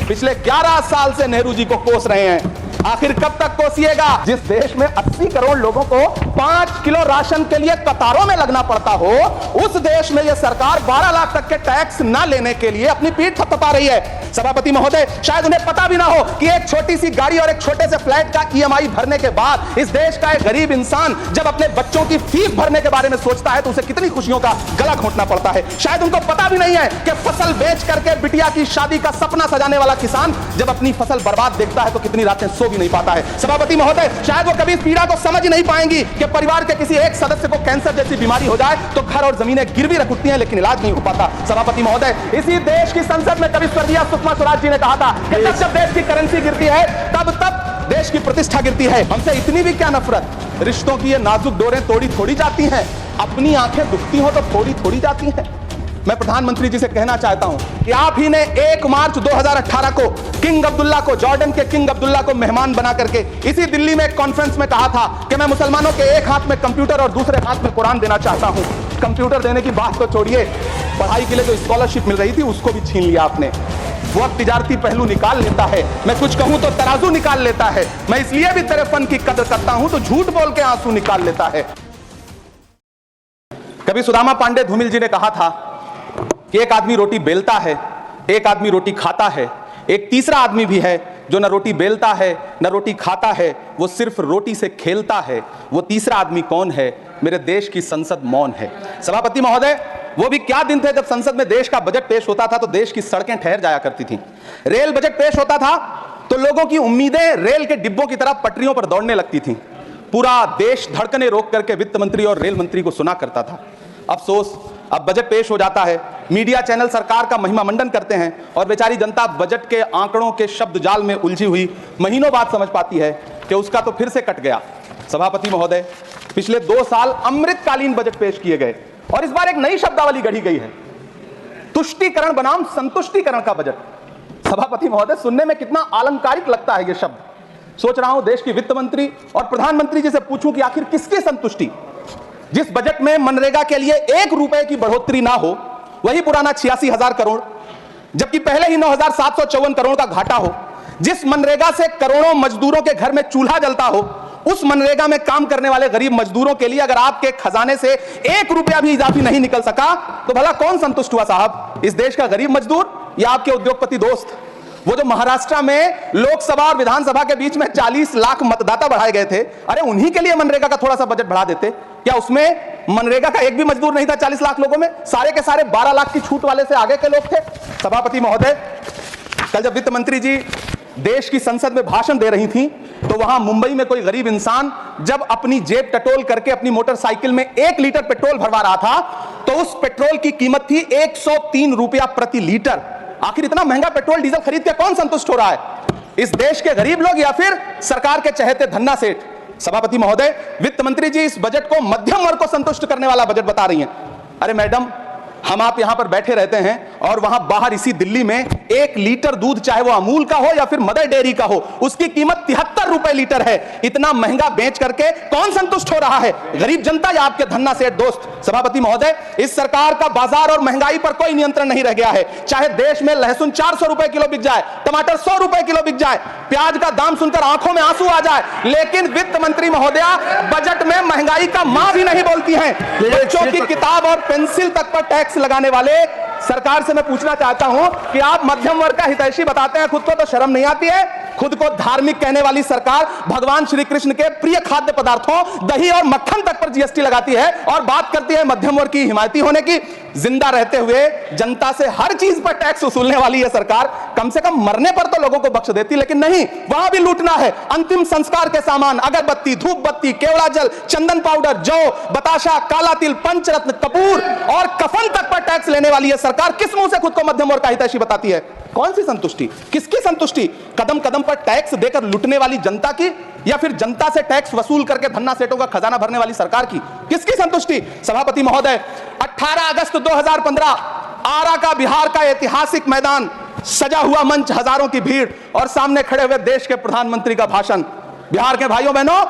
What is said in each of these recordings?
पिछले 11 साल से नेहरू जी को कोस रहे हैं। आखिर कब तक कोसिएगा? जिस देश में 80 करोड़ लोगों को 5 किलो राशन के लिए कतारों में लगना पड़ता हो, उस देश में यह सरकार 12 लाख तक के टैक्स न लेने के लिए अपनी पीठ थपथपा रही है। सभापति महोदय, शायद उन्हें पता भी ना हो कि एक छोटी सी गाड़ी और एक छोटे से फ्लैट का ईएमआई भरने के बाद इस देश का एक गरीब इंसान जब अपने बच्चों की फीस भरने के बारे में सोचता है तो उसे कितनी खुशियों का गला घोंटना पड़ता है। शायद उनको पता भी नहीं है कि फसल बेच करके बिटिया की शादी का सपना सजाने वाला किसान जब अपनी फसल बर्बाद देखता है तो कितनी रातें सो भी नहीं पाता है। सभापति महोदय, शायद वो कभी इस पीड़ा को समझ नहीं पाएंगी कि परिवार के किसी एक सदस्य को कैंसर जैसी बीमारी हो जाए तो घर और जमीनें गिरवी रख उठती हैं लेकिन इलाज नहीं हो पाता। सभापति महोदय, इसी देश की संसद में कभी स्वर्गीय सुषमा स्वराज जी ने कहा था कि जब देश की करेंसी गिरती है तब देश की प्रतिष्ठा गिरती है। हमसे इतनी भी क्या नफरत? रिश्तों की ये नाजुक डोरें तोड़ी थोड़ी जाती हैं, अपनी आंखें दुखती हो तो थोड़ी थोड़ी जाती हैं। मैं प्रधानमंत्री जी से कहना चाहता हूं कि आप ही ने 1 मार्च 2018 को किंग अब्दुल्ला को, जॉर्डन के किंग अब्दुल्ला को मेहमान बना करके इसी दिल्ली में एक कॉन्फ्रेंस में कहा था कि मैं मुसलमानों के एक हाथ में कंप्यूटर और दूसरे हाथ में कुरान देना चाहता हूं। कंप्यूटर देने की बात तो छोड़िए, पढ़ाई के लिए जो स्कॉलरशिप मिल रही थी उसको भी छीन लिया आपने। वो अब तिजारती पहलू निकाल लेता है, मैं कुछ कहूं तो तराजू निकाल लेता है। मैं इसलिए भी तेरे फन की कदर करता हूं तो झूठ बोल के आंसू निकाल लेता है। कभी सुदामा पांडे धूमिल जी ने कहा था कि एक आदमी रोटी बेलता है, एक आदमी रोटी खाता है, एक तीसरा आदमी भी है जो न रोटी बेलता है न रोटी खाता है, वो सिर्फ रोटी से खेलता है। वो तीसरा आदमी कौन है? मेरे देश की संसद मौन है। सभापति महोदय, वो भी क्या दिन थे जब संसद में देश का बजट पेश होता था तो देश की सड़कें ठहर जाया करती थी। रेल बजट पेश होता था तो लोगों की उम्मीदें रेल के डिब्बों की तरह पटरियों पर दौड़ने लगती थी। पूरा देश धड़कने रोक करके वित्त मंत्री और रेल मंत्री को सुना करता था। अफसोस, अब बजट पेश हो जाता है, मीडिया चैनल सरकार का महिमा मंडन करते हैं और बेचारी जनता बजट के आंकड़ों के शब्द जाल में उलझी हुई महीनों बाद समझ पाती है कि उसका तो फिर से कट गया। सभापति महोदय, पिछले 2 साल अमृतकालीन बजट पेश किए गए और इस बार एक नई शब्दावली गढ़ी गई है, तुष्टीकरण बनाम संतुष्टीकरण का बजट। सभापति महोदय, सुनने में कितना अलंकारिक लगता है यह शब्द। सोच रहा हूं देश की वित्त मंत्री और प्रधानमंत्री जी से पूछूं कि आखिर किसकी संतुष्टि? जिस बजट में मनरेगा के लिए 1 रुपए की बढ़ोतरी ना हो, वही पुराना 86,000 करोड़, जबकि पहले ही 9,754 करोड़ का घाटा हो। जिस मनरेगा से करोड़ों मजदूरों के घर में चूल्हा जलता हो, उस मनरेगा में काम करने वाले गरीब मजदूरों के लिए अगर आपके खजाने से 1 रुपया भी इजाफी नहीं निकल सका तो भला कौन संतुष्ट हुआ साहब? इस देश का गरीब मजदूर या आपके उद्योगपति दोस्त? वो जो महाराष्ट्र में लोकसभा और विधानसभा के बीच में 40 लाख मतदाता बढ़ाए गए थे, अरे उन्हीं के लिए मनरेगा का थोड़ा सा बजट बढ़ा देते। क्या उसमें मनरेगा का एक भी मजदूर नहीं था 40 लाख लोगों में? सारे के सारे 12 लाख की छूट वाले से आगे के लोग थे। सभापति महोदय, कल जब वित्त मंत्री जी देश की संसद में भाषण दे रही थी तो वहां मुंबई में कोई गरीब इंसान जब अपनी जेब टटोल करके अपनी मोटरसाइकिल में 1 लीटर पेट्रोल भरवा रहा था तो उस पेट्रोल की कीमत थी 103 रुपया प्रति लीटर। आखिर इतना महंगा पेट्रोल डीजल खरीद के कौन संतुष्ट हो रहा है? इस देश के गरीब लोग या फिर सरकार के चहेते धन्ना सेठ? सभापति महोदय, वित्त मंत्री जी इस बजट को मध्यम वर्ग को संतुष्ट करने वाला बजट बता रही हैं। अरे मैडम, हम आप यहां पर बैठे रहते हैं और वहां बाहर इसी दिल्ली में 1 लीटर दूध, चाहे वो अमूल का हो या फिर मदर डेयरी का हो, उसकी कीमत 73 रुपए लीटर है। इतना महंगा बेच करके कौन संतुष्ट हो रहा है? गरीब जनता या आपके धन्ना सेठ दोस्त? सभापति महोदय, इस सरकार का बाजार और महंगाई पर कोई नियंत्रण नहीं रह गया है। चाहे देश में लहसुन 400 रुपए किलो बिक जाए, टमाटर 100 रुपए किलो बिक जाए, प्याज का दाम सुनकर आंखों में आंसू आ जाए, लेकिन वित्त मंत्री महोदया बजट में महंगाई का मां भी नहीं बोलती हैं। बच्चों की किताब और पेंसिल तक पर टैक्स लगाने वाले सरकार से मैं पूछना चाहता हूं कि आप मध्यम वर्ग का हितैषी बताते हैं खुद को, तो शर्म नहीं आती है? खुद को धार्मिक कहने वाली सरकार भगवान श्री कृष्ण के प्रिय खाद्य पदार्थों दही और मक्खन तक पर जीएसटी लगाती है और बात करती है मध्यम वर्ग की हिमायती होने की। जिंदा रहते हुए जनता से हर चीज पर टैक्स वसूलने वाली यह सरकार कम से कम मरने पर तो लोगों को बख्श देती, लेकिन नहीं, वहां भी लूटना है। अंतिम संस्कार के सामान, अगरबत्ती, धूप बत्ती, केवड़ा जल, चंदन पाउडर, जौ, बताशा, काला तिल, पंचरत्न, कपूर और कफन तक पर टैक्स लेने वाली यह सरकार किस मुंह से खुद को मध्यम वर्ग का हितैषी बताती है? कौन सी संतुष्टि? किसकी संतुष्टि? कदम कदम पर टैक्स देकर लुटने वाली जनता की या फिर जनता से टैक्स वसूल करके धन्ना सेठों का खजाना भरने वाली सरकार की? किसकी संतुष्टि? सभापति महोदय, 18 अगस्त 2015 आरा का बिहार का ऐतिहासिक मैदान, सजा हुआ मंच, हजारों की भीड़ और सामने खड़े हुए देश के प्रधानमंत्री का भाषण। बिहार के भाइयों बहनों,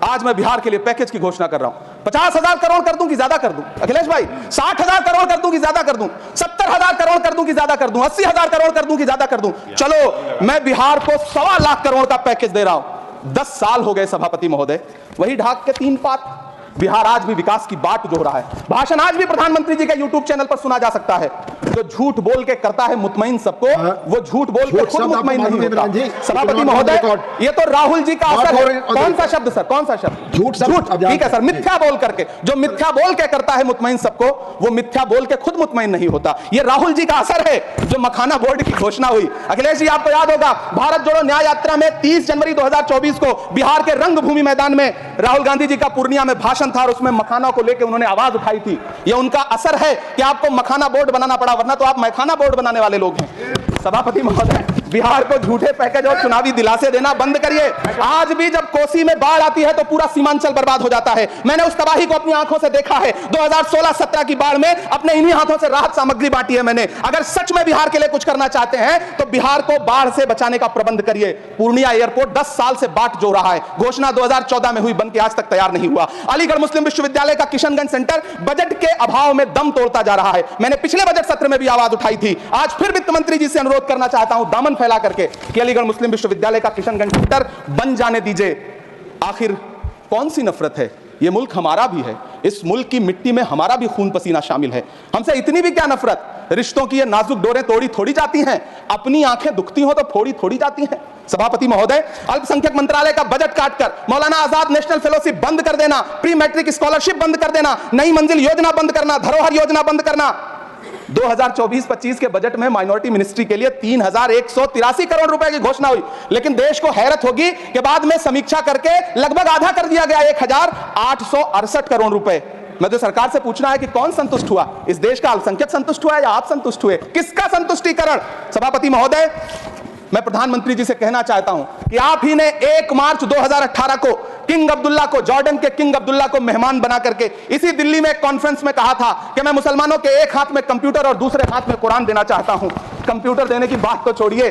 आज मैं बिहार के लिए पैकेज की घोषणा कर रहा हूं। 50,000 करोड़ कर दूं कि ज्यादा कर दूं? अखिलेश भाई 60,000 करोड़ कर दूं कि ज्यादा कर दूं? 70,000 करोड़ कर दूं कि ज्यादा कर दूं? 80,000 करोड़ कर दूं कि ज्यादा कर दूं? चलो मैं बिहार को 1.25 लाख करोड़ का पैकेज दे रहा हूं। 10 साल हो गए सभापति महोदय, वही ढाक के 3 पात। बिहार आज भी विकास की बाट जो रहा है। भाषण आज भी प्रधानमंत्री जी के यूट्यूब चैनल पर सुना जा सकता है। जो झूठ बोल के करता है मुतमईन सबको, वो झूठ बोल के खुद मुतमईन नहीं होता। सभापति महोदय, ये तो राहुल जी का असर है। कौन सा शब्द सर, कौन सा शब्द? झूठ। ठीक है सर, मिथ्या बोल करके, जो मिथ्या बोल के करता है मुतमईन सबको, वो मिथ्या बोल के खुद मुतमईन नहीं होता। ये राहुल जी का असर है। जो मखाना बोर्ड की घोषणा हुई, अखिलेश जी आपको याद होगा, भारत जोड़ो न्याय यात्रा में 30 जनवरी 2024 को बिहार के रंगभूमि मैदान में राहुल गांधी जी का पूर्णिया में भाषण था और उसमें मखाना को लेकर उन्होंने आवाज उठाई थी। ये उनका असर है कि आपको मखाना बोर्ड बनाना पड़ा, वरना तो आप मखाना बोर्ड बनाने वाले लोग हैं। सभापति महोदय, बिहार को झूठे पैकेज और चुनावी दिलासे देना बंद करिए। आज भी जब कोसी में बाढ़ आती है तो पूरा सीमांचल बर्बाद हो जाता है। मैंने उस तबाही को अपनी आंखों से देखा है। 2016-17 की बाढ़ में अपने इन्हीं हाथों से राहत सामग्री बांटी है मैंने। अगर सच में बिहार के लिए कुछ करना चाहते हैं तो बिहार को बाढ़ से बचाने का प्रबंध करिए। पूर्णिया एयरपोर्ट 10 साल से बाट जो रहा है, घोषणा 2014 में हुई, बन के आज तक तैयार नहीं हुआ। अलीगढ़ मुस्लिम विश्वविद्यालय का किशनगंज सेंटर बजट के अभाव में दम तोड़ता जा रहा है। मैंने पिछले बजट सत्र में भी आवाज उठाई थी। आज फिर वित्त मंत्री जी से अनुरोध करना चाहता हूं दामन फैला करके कि अलीगढ़ मुस्लिम विश्वविद्यालय का किशनगंज सेंटर बन जाने दीजिए। आखिर कौन सी नफरत है? यह मुल्क हमारा भी है। इस मुल्क की मिट्टी में हमारा भी खून पसीना शामिल है। हमसे इतनी भी क्या नफरत? रिश्तों की ये नाजुक डोरें तोड़ी थोड़ी जाती हैं। अपनी आंखें दुखती हो तो फोड़ी थोड़ी जाती हैं। सभापति महोदय, अल्पसंख्यक मंत्रालय का बजट काटकर मौलाना आजाद नेशनल फेलोशिप बंद कर देना, प्री मैट्रिक स्कॉलरशिप बंद कर देना, नई मंजिल योजना बंद करना, धरोहर योजना बंद करना। 2024-25 के बजट में माइनॉरिटी मिनिस्ट्री के लिए 3,183 करोड़ रुपए की घोषणा हुई, लेकिन देश को हैरत होगी कि बाद में समीक्षा करके लगभग आधा कर दिया गया, 1,868 करोड़ रुपए। मैं तो सरकार से पूछना है कि कौन संतुष्ट हुआ? इस देश का अल्पसंख्यक संतुष्ट हुआ या आप संतुष्ट हुए? किसका संतुष्टिकरण? सभापति महोदय, मैं प्रधानमंत्री जी से कहना चाहता हूं कि आप ही ने 1 मार्च 2018 को किंग अब्दुल्ला को, जॉर्डन के किंग अब्दुल्ला को मेहमान बना करके इसी दिल्ली में एक कॉन्फ्रेंस में कहा था कि मैं मुसलमानों के एक हाथ में कंप्यूटर और दूसरे हाथ में कुरान देना चाहता हूं। कंप्यूटर देने की बात तो छोड़िए,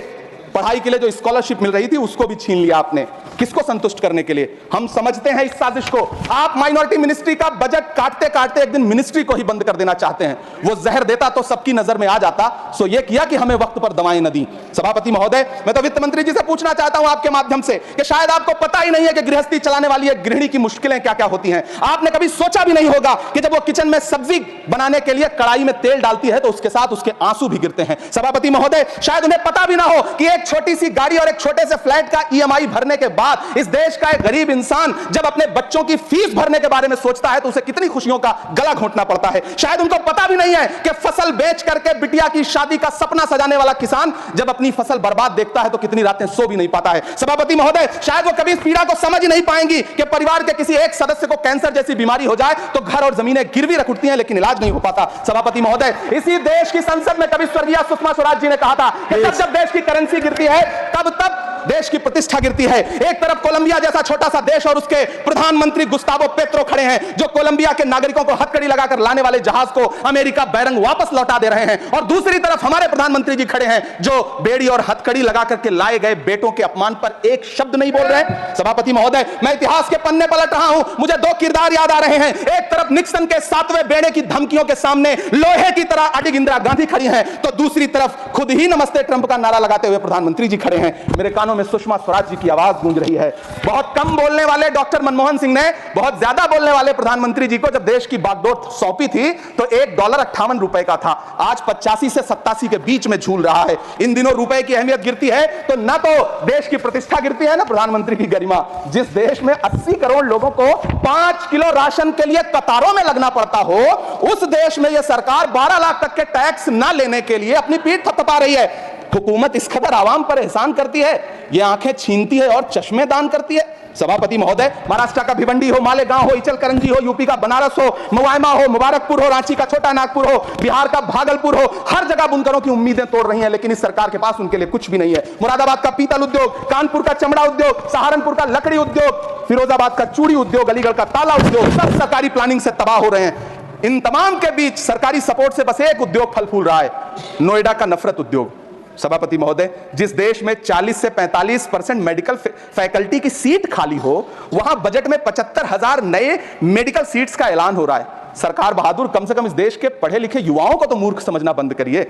पढ़ाई के लिए जो स्कॉलरशिप मिल रही थी उसको भी छीन लिया आपने। किसको संतुष्ट करने के लिए? हम समझते हैं इस साजिश को। आप माइनॉरिटी मिनिस्ट्री का बजट काटते काटते एक दिन मिनिस्ट्री को ही बंद कर देना चाहते हैं। वो जहर देता तो सबकी नजर में आ जाता, सो ये किया कि हमें वक्त पर दवाएं न दी। सभापति महोदय, मैं तो वित्त मंत्री जी से पूछना चाहता हूं आपके माध्यम से कि शायद आपको पता ही नहीं है कि गृहस्थी चलाने वाली एक गृहिणी की मुश्किलें क्या क्या होती हैं। आपने कभी सोचा भी नहीं होगा कि जब वो किचन में सब्जी बनाने के लिए कड़ाई में तेल डालती है तो उसके साथ उसके आंसू भी गिरते हैं। सभापति महोदय, शायद उन्हें पता भी ना हो कि एक छोटी सी गाड़ी और एक छोटे से फ्लैट का EMI भरने के बाद इस देश का एक गरीब इंसान जब अपने बच्चों की फीस भरने के बारे में सोचता है तो उसे कितनी खुशियों का गला घोंटना पड़ता है। शायद उनको पता भी नहीं है कि फसल बेच करके बिटिया की शादी का सपना सजाने वाला किसान जब अपनी फसल बर्बाद देखता है तो कितनी रातें सो भी नहीं पाता है। सभापति महोदय, शायद वो कभी इस पीड़ा को समझ ही नहीं पाएंगी कि परिवार के किसी एक सदस्य को कैंसर जैसी बीमारी हो जाए तो घर और जमीनें गिरवी रख उठती हैं लेकिन इलाज नहीं हो पाता। सभापति महोदय, इसी देश की संसद में कभी स्वर्गीय सुषमा स्वराज जी ने कहा था कि जब देश की करेंसी गिरती है तब देश की प्रतिष्ठा गिरती है। एक तरफ कोलंबिया जैसा छोटा सा देश और उसके प्रधानमंत्री गुस्तावो पेत्रो खड़े हैं जो कोलंबिया के नागरिकों को हथकड़ी लगाकर लाने वाले जहाज को अमेरिका बैरंग वापस लौटा दे रहे हैं, और दूसरी तरफ हमारे प्रधानमंत्री जी खड़े हैं जो बेड़ी और हथकड़ी लगा करके लाए गए बेटों के अपमान पर एक शब्द नहीं बोल रहे हैं। सभापति महोदय, मैं इतिहास के पन्ने पलट रहा हूं, मुझे 2 किरदार याद आ रहे हैं। एक तरफ निक्सन के 7वें बेड़े की धमकियों के सामने लोहे की तरह अडिग इंदिरा गांधी खड़ी हैं, तो दूसरी तरफ खुद ही नमस्ते ट्रंप का नारा लगाते हुए प्रधानमंत्री जी खड़े हैं। मेरे कानों में सुषमा स्वराज जी की आवाज गूंज रही है। बहुत कम बोलने वाले डॉक्टर मनमोहन सिंह ने बहुत ज्यादा बोलने वाले प्रधानमंत्री जी को जब देश की बागडोर सौंपी थी तो $1.58 का था, आज 85 से 87 के बीच में झूल रहा है। इन दिनों रुपए की अहमियत गिरती है तो न तो देश की प्रतिष्ठा गिरती है ना प्रधानमंत्री की गरिमा। जिस देश में 80 करोड़ लोगों को 5 किलो राशन के लिए कतारों में लगना पड़ता हो, उस देश में यह सरकार 12 लाख तक के टैक्स न लेने के लिए अपनी पीठ थपथपा रही है। हुकूमत इस कदर आवाम पर एहसान करती है, ये आंखें छीनती है और चश्मे दान करती है। सभापति महोदय, महाराष्ट्र का भिवंडी हो, मालेगांव हो, इचलकरंजी हो, यूपी का बनारस हो, मुआयमा हो, मुबारकपुर हो, रांची का छोटा नागपुर हो, बिहार का भागलपुर हो, हर जगह बुनकरों की उम्मीदें तोड़ रही हैं, लेकिन इस सरकार के पास उनके लिए कुछ भी नहीं है। मुरादाबाद का पीतल उद्योग, कानपुर का चमड़ा उद्योग, सहारनपुर का लकड़ी उद्योग, फिरोजाबाद का चूड़ी उद्योग, अलीगढ़ का ताला उद्योग, सब सरकारी प्लानिंग से तबाह हो रहे हैं। इन तमाम के बीच सरकारी सपोर्ट से बस एक उद्योग फल फूल रहा है, नोएडा का नफरत उद्योग। सभापति महोदय, जिस देश में 40 से 45% मेडिकल फैकल्टी की सीट खाली हो, वहां बजट में 75,000 नए मेडिकल सीट्स का ऐलान हो रहा है। सरकार बहादुर, कम से कम इस देश के पढ़े लिखे युवाओं को तो मूर्ख समझना बंद करिए।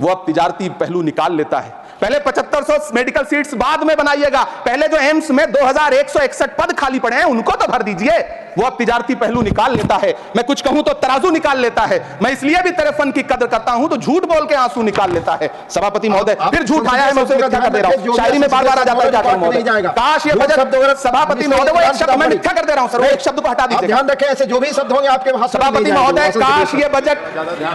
वो अब तिजारती पहलू निकाल लेता है। पहले 7500 मेडिकल सीट्स बाद में बनाइएगा, पहले जो एम्स में 2161 पद खाली पड़े हैं उनको तो भर दीजिए। वो अब तिजारती पहलू निकाल लेता है। मैं कुछ कहूं तो तराजू निकाल लेता है। मैं इसलिए भी तेरे फन की कदर करता हूं तो झूठ बोल के आंसू निकाल लेता है। सभापति महोदय, फिर झूठ आया है, मैं उसे मिथ्या कर दे रहा हूं। शायरी में बार-बार आ जाता है, क्या करूं महोदय? काश ये बजट, सभापति महोदय, वो एक शब्द मैं मिथ्या कर दे रहा हूं सर, वो एक शब्द को हटा दीजिए। ध्यान रखें, ऐसे जो भी शब्द होंगे आपके वहां। सभापति महोदय,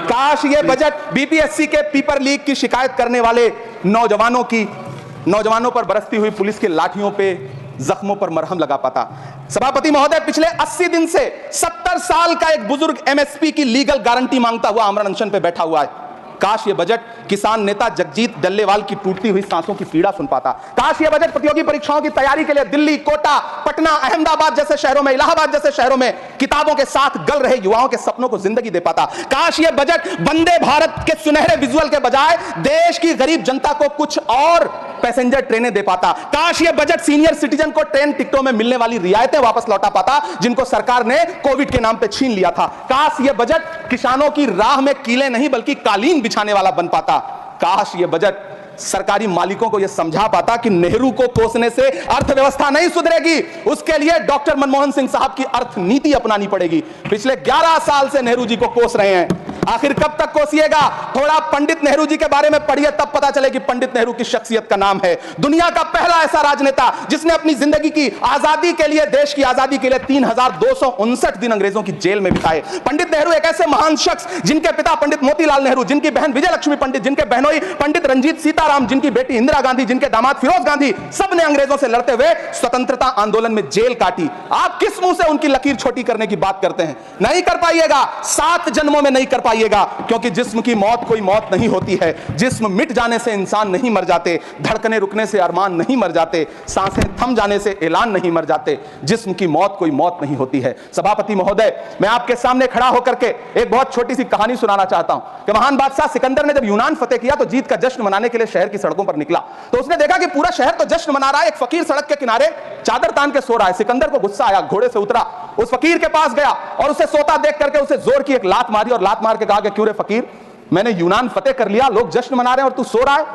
काश ये बजट बीपीएससी के पेपर लीक की शिकायत करने वाले नौजवानों पर बरसती हुई पुलिस की लाठियों पे जख्मों पर मरहम लगा पाता। सभापति महोदय, पिछले 80 दिन से 70 साल का एक बुजुर्ग एमएसपी की लीगल गारंटी मांगता हुआ आमरण अनशन पे बैठा हुआ है। काश ये बजट किसान नेता जगजीत डल्लेवाल की टूटती हुई सांसों की पीड़ा सुन पाता। काश ये बजट प्रतियोगी परीक्षाओं की तैयारी के लिए दिल्ली, कोटा, पटना, अहमदाबाद जैसे शहरों में, इलाहाबाद जैसे शहरों में किताबों के साथ गल रहे युवाओं के सपनों को जिंदगी दे पाता। काश ये बजट वंदे भारत के सुनहरे विजुअल के बजाय देश की गरीब जनता को कुछ और पैसेंजर ट्रेनें दे पाता। काश ये बजट सीनियर सिटीजन को ट्रेन टिकटों में मिलने वाली रियायतें वापस लौटा पाता जिनको सरकार ने कोविड के नाम पे छीन लिया था। काश ये बजट किसानों की राह में कीले नहीं बल्कि कालीन बिछाने वाला बन पाता। काश ये बजट सरकारी मालिकों को यह समझा पाता कि नेहरू को कोसने से अर्थव्यवस्था नहीं सुधरेगी, उसके लिए डॉक्टर मनमोहन सिंह साहब की अर्थ नीति अपनानी पड़ेगी। पिछले 11 साल से नेहरू जी को कोस रहे हैं, आखिर कब तक कोसिएगा? थोड़ा पंडित नेहरू जी के बारे में पढ़िए, तब पता चले कि पंडित नेहरू की शख्सियत का नाम है। दुनिया का पहला ऐसा राजनेता जिसने अपनी जिंदगी की आजादी के लिए, देश की आजादी के लिए 3259 दिन अंग्रेजों की जेल में बिताए। पंडित नेहरू एक ऐसे महान शख्स जिनके पिता पंडित मोतीलाल नेहरू, जिनकी बहन विजय लक्ष्मी पंडित, जिनके बहनोई पंडित रंजीत सीताराम, जिनकी बेटी इंदिरा गांधी, जिनके दामाद फिरोज गांधी, सबने अंग्रेजों से लड़ते हुए स्वतंत्रता आंदोलन में जेल काटी। आप किस मुंह से उनकी लकीर छोटी करने की बात करते हैं? नहीं कर पाइएगा, 7 जन्मों में नहीं कर पाइएगा, क्योंकि जिस्म की मौत कोई मौत नहीं होती है। जिस्म मिट जाने से इंसान नहीं मर जाते, धड़कने रुकने से अरमान नहीं मर जाते, सांसें थम जाने से ऐलान नहीं मर जाते। जिस्म की मौत कोई मौत नहीं होती है। सभापति महोदय, मैं आपके सामने खड़ा होकर के एक बहुत छोटी सी कहानी सुनाना चाहता हूं कि महान बादशाह सिकंदर ने जब यूनान फतेह किया तो जीत का जश्न मनाने के लिए शहर की सड़कों पर निकला। तो उसने देखा कि पूरा शहर तो जश्न मना रहा है, एक फकीर सड़क के किनारे चादर तान के सो रहा है। सिकंदर को गुस्सा आया, घोड़े से उतरा, उस फकीर के पास गया और उसे सोता देख करके उसे जोर की एक लात मारी और लात मार के कहा कि क्यों रे फकीर, मैंने यूनान फतेह कर लिया, लोग जश्न मना रहे हैं और तू सो रहा है।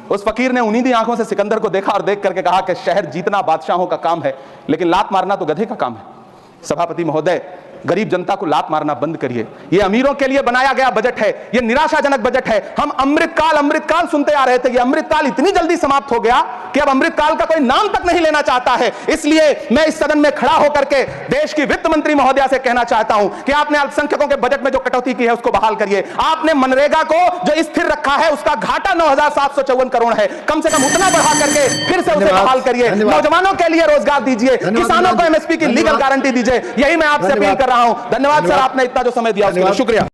उस फकीर ने उन्हीं आंखों से सिकंदर को देखा और देख करके कहा कि शहर जीतना बादशाहों का काम है, लेकिन लात मारना तो गधे का काम है। सभापति महोदय, गरीब जनता को लात मारना बंद करिए। यह अमीरों के लिए बनाया गया बजट है, यह निराशाजनक बजट है। हम अमृतकाल सुनते आ रहे थे, यह अमृतकाल इतनी जल्दी समाप्त हो गया कि अब अमृतकाल का कोई नाम तक नहीं लेना चाहता है। इसलिए मैं इस सदन में खड़ा होकर के देश की वित्त मंत्री महोदया से कहना चाहता हूं कि आपने अल्पसंख्यकों के बजट में जो कटौती की है उसको बहाल करिए। आपने मनरेगा को जो स्थिर रखा है उसका घाटा 9,754 करोड़ है, कम से कम उतना बढ़ा करके फिर से उसे बहाल करिए। नौजवानों के लिए रोजगार दीजिए, किसानों को एमएसपी की लीगल गारंटी दीजिए। यही मैं आपसे अपील कर रहा हूं। धन्यवाद सर, आपने इतना जो समय दिया उसके लिए शुक्रिया।